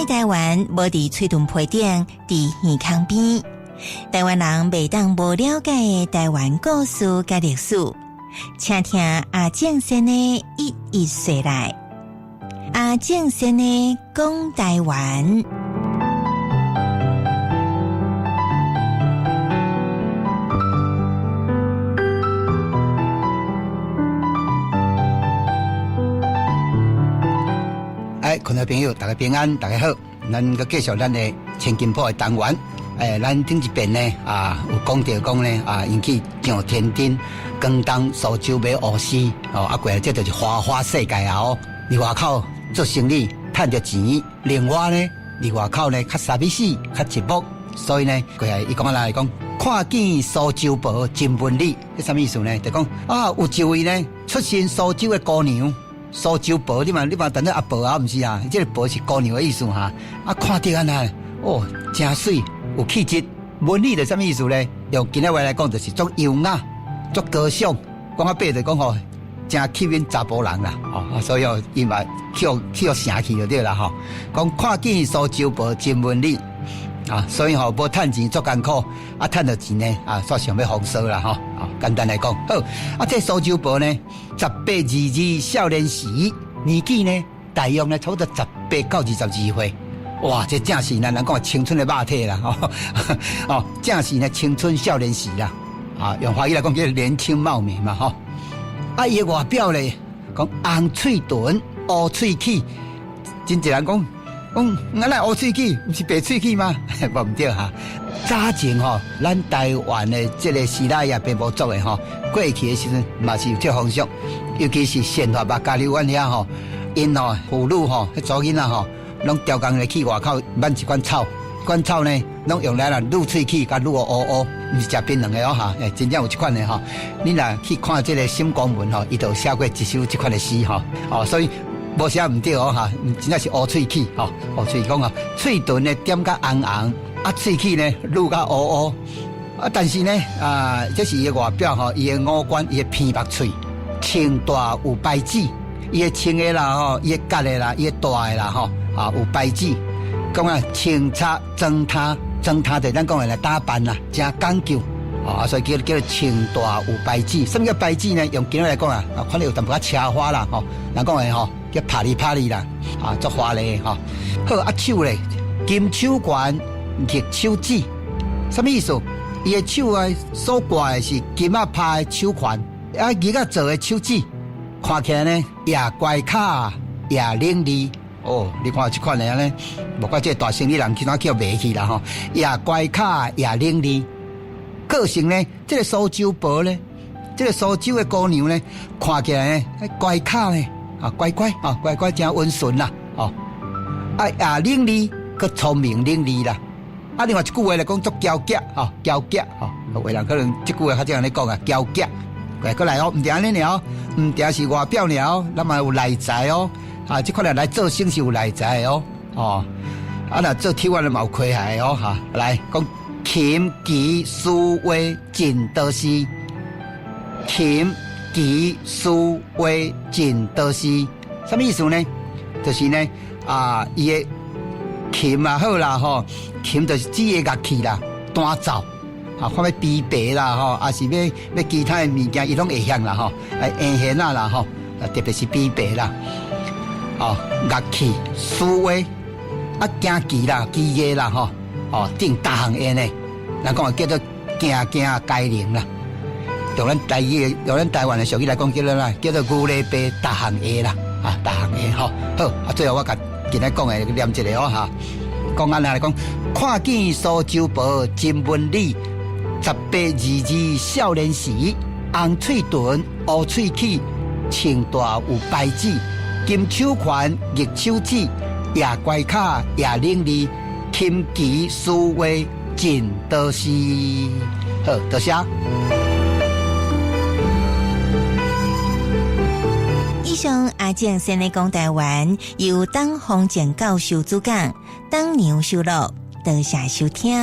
台湾无伫喙脣皮顶，伫耳孔边。台湾人袂当无了解的台湾故事甲历史，请听阿正先的一一说来。阿正先的讲台湾。群众朋友，大家平安，大家好。咱继续咱的千金铺的单元。咱顶一遍呢有讲到讲呢引起上天顶广东苏州买乌丝过来这就是花花世界哦。伫外口做生意赚着钱，另外呢伫外口呢较傻逼死，较寂寞，所以呢过来伊讲来讲，看见苏州婆真文理，这什么意思呢？就讲有一位呢出身苏州的姑娘。苏州婆，你嘛等于阿婆啊，毋是啊？这个婆是姑娘的意思哈。看到安那，真水，有气质。文理的什么意思呢？用今仔话来讲，就是足优雅、足高尚。讲白就讲真吸引查甫人啦。所以伊嘛去城去就对啦吼。讲看见苏州婆真文理所以无趁钱足艰苦，趁到钱呢煞想要丰收啦吼。简单来讲，好这苏州婆呢，18、22少年时，年纪呢大约呢差不多18到22岁，哇，这正是咱讲青春的肉体啦正是呢青春少年时啦，用华语来讲叫年轻貌美嘛吼。伊的外表咧，讲红嘴唇、乌喙齿，真侪人讲。原来乌喙齿不是白喙齿吗？无唔对哈。早前咱台湾的这个时代也并无足的过去的时阵嘛是有这风俗，尤其是鲜花目加流湾遐因妇女迄组囡仔拢调工来去外口挽一罐草，罐草呢拢用来撸喙齿甲撸乌，唔是食槟榔的真正有这款的你若去看这个新光文伊就写过一首这款的诗所以。无写唔对真正是乌喙齿乌喙讲喙唇呢点甲红红，喙齿呢愈甲乌乌，但是呢这是伊的外表伊的五官，伊的偏目喙，青大有白指，伊的青的啦伊的角的啦，伊的大的啦有白指，讲清擦装他就咱讲的来打扮啦，真讲究所以叫做青大有白指。什么叫白指呢？用今日来讲看你有淡薄仔车花啦人讲的叫啪哩啪哩啦做花嘞好手咧金手环玉手指，什么意思？伊的手所挂的是金拍的手环玉做的手指，看起来呢也乖卡也伶俐你看这款的呢，无怪这大生意人去哪叫卖去啦也乖卡也伶俐。个性呢，这个苏州婆呢，这个苏州的姑娘呢，看起来呢乖卡呢乖乖真温顺啦伶俐佮聪明伶俐啦另外一句话来讲足娇洁娇洁有人可能这句话较这样咧讲娇洁过来唔定安尼尔唔定是外表尔咱嘛有内在这款人来做生是有内在的若做铁腕的嘛有亏害来讲琴棋书画尽都是，琴棋书画尽都是，什么意思呢？就是呢伊的琴好啦琴就是指的乐器啦，弹奏看要琵琶啦还是要其他的物件，伊拢会晓啦会弦啦特别是琵琶啦乐器书画行棋啦棋艺啦定大行业呢，人讲叫做行该灵啦。用咱台湾的俗语来讲，叫做牛犁背大行业啦，大行业好，最后我甲今日讲的念一个讲安尼来讲，看见苏州婆真文理，18、22少年时，红嘴唇、乌喙齿，青大有白指，金手环、玉手指，也乖卡也伶俐，琴棋书画尽都是。好，多谢。以上阿正先来讲台湾，由当洪建教授主讲，当牛收录，多谢收听。